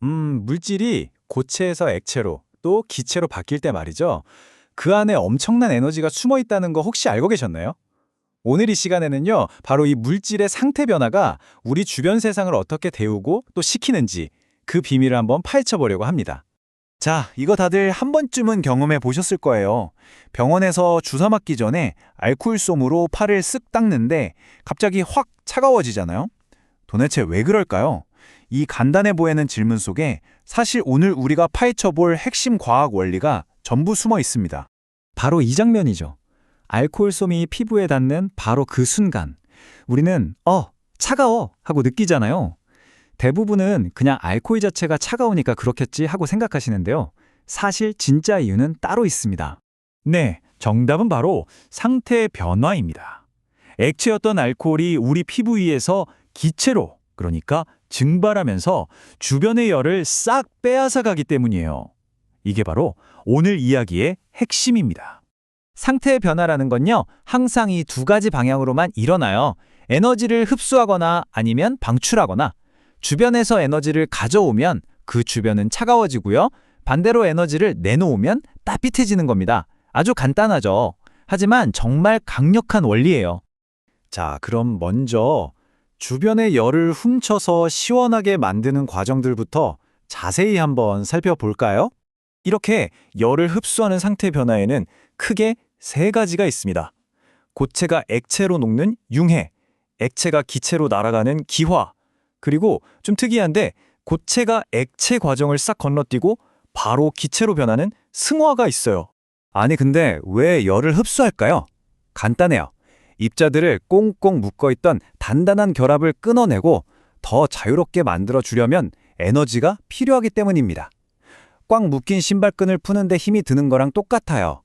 물질이 고체에서 액체로 또 기체로 바뀔 때 말이죠. 그 안에 엄청난 에너지가 숨어 있다는 거 혹시 알고 계셨나요? 오늘 이 시간에는요, 바로 이 물질의 상태 변화가 우리 주변 세상을 어떻게 데우고 또 식히는지 그 비밀을 한번 파헤쳐 보려고 합니다. 자, 이거 다들 한 번쯤은 경험해 보셨을 거예요. 병원에서 주사 맞기 전에 알코올솜으로 팔을 쓱 닦는데 갑자기 확 차가워지잖아요. 도대체 왜 그럴까요? 이 간단해 보이는 질문 속에 사실 오늘 우리가 파헤쳐 볼 핵심 과학 원리가 전부 숨어 있습니다. 바로 이 장면이죠. 알코올솜이 피부에 닿는 바로 그 순간, 우리는 차가워 하고 느끼잖아요. 대부분은 그냥 알코올 자체가 차가우니까 그렇겠지 하고 생각하시는데요. 사실 진짜 이유는 따로 있습니다. 네, 정답은 바로 상태 변화입니다. 액체였던 알코올이 우리 피부 위에서 기체로, 그러니까 증발하면서 주변의 열을 싹 빼앗아 가기 때문이에요. 이게 바로 오늘 이야기의 핵심입니다. 상태의 변화라는 건요, 항상 이 두 가지 방향으로만 일어나요. 에너지를 흡수하거나 아니면 방출하거나, 주변에서 에너지를 가져오면 그 주변은 차가워지고요. 반대로 에너지를 내놓으면 따뜻해지는 겁니다. 아주 간단하죠. 하지만 정말 강력한 원리예요. 자, 그럼 먼저 주변의 열을 훔쳐서 시원하게 만드는 과정들부터 자세히 한번 살펴볼까요? 이렇게 열을 흡수하는 상태 변화에는 크게 세 가지가 있습니다. 고체가 액체로 녹는 융해, 액체가 기체로 날아가는 기화, 그리고 좀 특이한데 고체가 액체 과정을 싹 건너뛰고 바로 기체로 변하는 승화가 있어요. 아니 근데 왜 열을 흡수할까요? 간단해요. 입자들을 꽁꽁 묶어있던 단단한 결합을 끊어내고 더 자유롭게 만들어주려면 에너지가 필요하기 때문입니다. 꽉 묶인 신발끈을 푸는데 힘이 드는 거랑 똑같아요.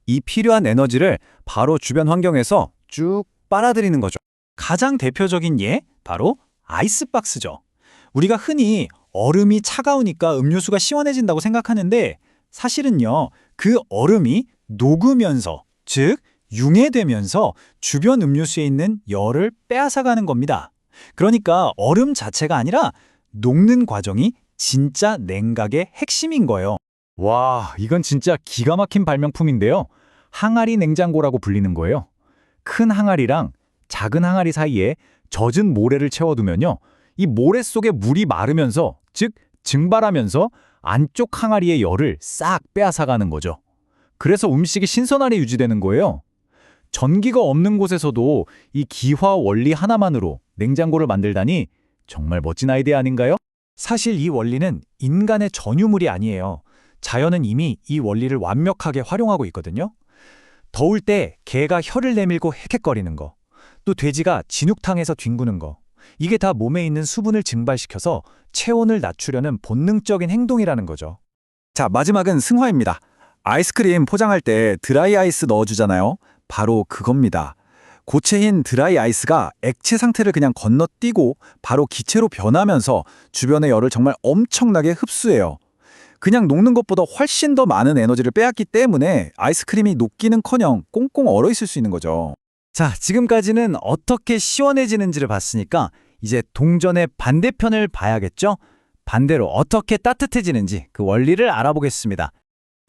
이 필요한 에너지를 바로 주변 환경에서 쭉 빨아들이는 거죠. 가장 대표적인 예, 바로 아이스박스죠. 우리가 흔히 얼음이 차가우니까 음료수가 시원해진다고 생각하는데 사실은요, 그 얼음이 녹으면서, 즉 융해되면서 주변 음료수에 있는 열을 빼앗아가는 겁니다. 그러니까 얼음 자체가 아니라 녹는 과정이 진짜 냉각의 핵심인 거예요. 와, 이건 진짜 기가 막힌 발명품인데요. 항아리 냉장고라고 불리는 거예요. 큰 항아리랑 작은 항아리 사이에 젖은 모래를 채워두면요. 이 모래 속에 물이 마르면서, 즉 증발하면서 안쪽 항아리의 열을 싹 빼앗아가는 거죠. 그래서 음식이 신선하게 유지되는 거예요. 전기가 없는 곳에서도 이 기화 원리 하나만으로 냉장고를 만들다니 정말 멋진 아이디어 아닌가요? 사실 이 원리는 인간의 전유물이 아니에요. 자연은 이미 이 원리를 완벽하게 활용하고 있거든요. 더울 때 개가 혀를 내밀고 헥헥거리는 거, 또 돼지가 진흙탕에서 뒹구는 거, 이게 다 몸에 있는 수분을 증발시켜서 체온을 낮추려는 본능적인 행동이라는 거죠. 자, 마지막은 승화입니다. 아이스크림 포장할 때 드라이 아이스 넣어주잖아요. 바로 그겁니다. 고체인 드라이 아이스가 액체 상태를 그냥 건너뛰고 바로 기체로 변하면서 주변의 열을 정말 엄청나게 흡수해요. 그냥 녹는 것보다 훨씬 더 많은 에너지를 빼앗기 때문에 아이스크림이 녹기는커녕 꽁꽁 얼어있을 수 있는 거죠. 자, 지금까지는 어떻게 시원해지는지를 봤으니까 이제 동전의 반대편을 봐야겠죠? 반대로 어떻게 따뜻해지는지 그 원리를 알아보겠습니다.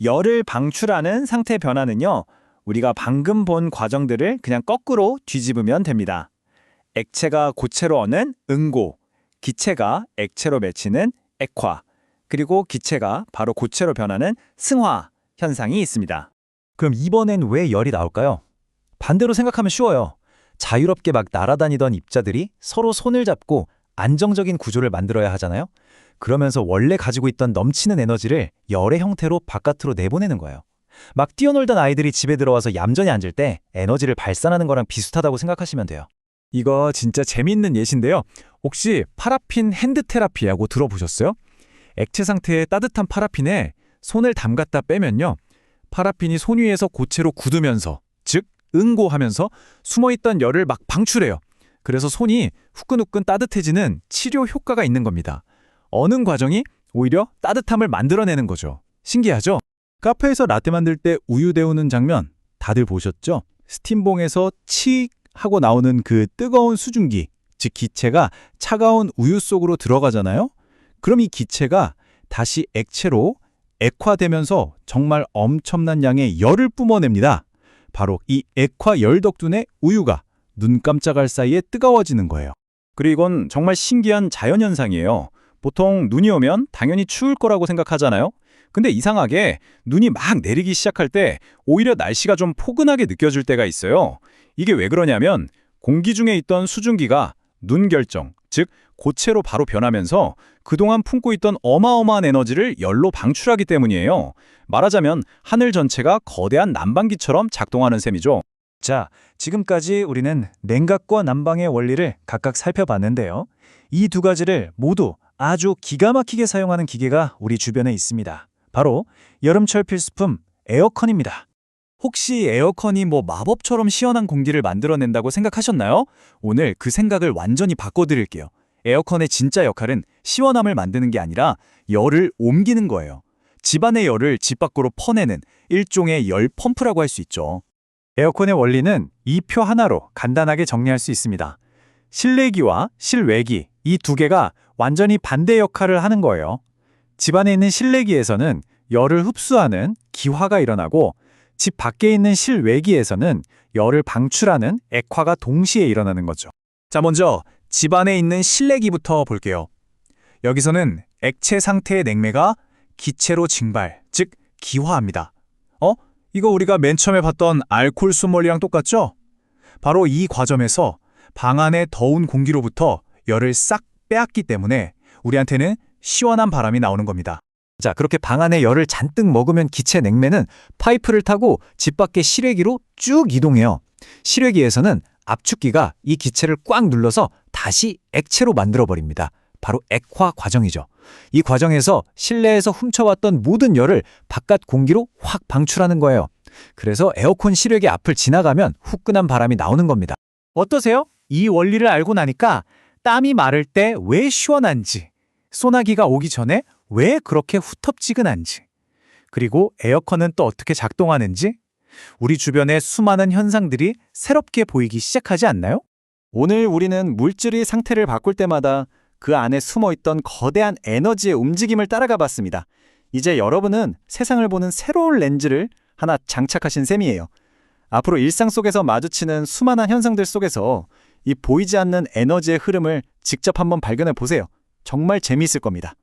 열을 방출하는 상태 변화는요, 우리가 방금 본 과정들을 그냥 거꾸로 뒤집으면 됩니다. 액체가 고체로 어는 응고, 기체가 액체로 맺히는 액화, 그리고 기체가 바로 고체로 변하는 승화 현상이 있습니다. 그럼 이번엔 왜 열이 나올까요? 반대로 생각하면 쉬워요. 자유롭게 막 날아다니던 입자들이 서로 손을 잡고 안정적인 구조를 만들어야 하잖아요. 그러면서 원래 가지고 있던 넘치는 에너지를 열의 형태로 바깥으로 내보내는 거예요. 막 뛰어놀던 아이들이 집에 들어와서 얌전히 앉을 때 에너지를 발산하는 거랑 비슷하다고 생각하시면 돼요. 이거 진짜 재밌는 예시인데요. 혹시 파라핀 핸드 테라피라고 들어보셨어요? 액체 상태의 따뜻한 파라핀에 손을 담갔다 빼면요, 파라핀이 손 위에서 고체로 굳으면서, 즉 응고하면서 숨어있던 열을 막 방출해요. 그래서 손이 후끈후끈 따뜻해지는 치료 효과가 있는 겁니다. 어는 과정이 오히려 따뜻함을 만들어내는 거죠. 신기하죠? 카페에서 라떼 만들 때 우유 데우는 장면 다들 보셨죠? 스팀봉에서 칙 하고 나오는 그 뜨거운 수증기, 즉 기체가 차가운 우유 속으로 들어가잖아요. 그럼 이 기체가 다시 액체로 액화되면서 정말 엄청난 양의 열을 뿜어냅니다. 바로 이 액화열 덕분에 우유가 눈 깜짝할 사이에 뜨거워지는 거예요. 그리고 이건 정말 신기한 자연현상이에요. 보통 눈이 오면 당연히 추울 거라고 생각하잖아요. 근데 이상하게 눈이 막 내리기 시작할 때 오히려 날씨가 좀 포근하게 느껴질 때가 있어요. 이게 왜 그러냐면 공기 중에 있던 수증기가 눈 결정, 즉 고체로 바로 변하면서 그동안 품고 있던 어마어마한 에너지를 열로 방출하기 때문이에요. 말하자면 하늘 전체가 거대한 난방기처럼 작동하는 셈이죠. 자, 지금까지 우리는 냉각과 난방의 원리를 각각 살펴봤는데요. 이 두 가지를 모두 아주 기가 막히게 사용하는 기계가 우리 주변에 있습니다. 바로 여름철 필수품 에어컨입니다. 혹시 에어컨이 마법처럼 시원한 공기를 만들어낸다고 생각하셨나요? 오늘 그 생각을 완전히 바꿔드릴게요. 에어컨의 진짜 역할은 시원함을 만드는 게 아니라 열을 옮기는 거예요. 집안의 열을 집 밖으로 퍼내는 일종의 열 펌프라고 할 수 있죠. 에어컨의 원리는 이 표 하나로 간단하게 정리할 수 있습니다. 실내기와 실외기, 이 두 개가 완전히 반대 역할을 하는 거예요. 집안에 있는 실내기에서는 열을 흡수하는 기화가 일어나고 집 밖에 있는 실외기에서는 열을 방출하는 액화가 동시에 일어나는 거죠. 자, 먼저 집안에 있는 실내기부터 볼게요. 여기서는 액체 상태의 냉매가 기체로 증발, 즉 기화합니다. 이거 우리가 맨 처음에 봤던 알코올 수몰이랑 똑같죠? 바로 이 과정에서 방 안의 더운 공기로부터 열을 싹 빼앗기 때문에 우리한테는 시원한 바람이 나오는 겁니다. 자, 그렇게 방 안에 열을 잔뜩 먹으면 기체 냉매는 파이프를 타고 집 밖의 실외기로 쭉 이동해요. 실외기에서는 압축기가 이 기체를 꽉 눌러서 다시 액체로 만들어버립니다. 바로 액화 과정이죠. 이 과정에서 실내에서 훔쳐왔던 모든 열을 바깥 공기로 확 방출하는 거예요. 그래서 에어컨 실외기 앞을 지나가면 후끈한 바람이 나오는 겁니다. 어떠세요? 이 원리를 알고 나니까 땀이 마를 때 왜 시원한지, 소나기가 오기 전에 왜 그렇게 후텁지근한지, 그리고 에어컨은 또 어떻게 작동하는지, 우리 주변의 수많은 현상들이 새롭게 보이기 시작하지 않나요? 오늘 우리는 물질의 상태를 바꿀 때마다 그 안에 숨어있던 거대한 에너지의 움직임을 따라가 봤습니다. 이제 여러분은 세상을 보는 새로운 렌즈를 하나 장착하신 셈이에요. 앞으로 일상 속에서 마주치는 수많은 현상들 속에서 이 보이지 않는 에너지의 흐름을 직접 한번 발견해 보세요. 정말 재미있을 겁니다.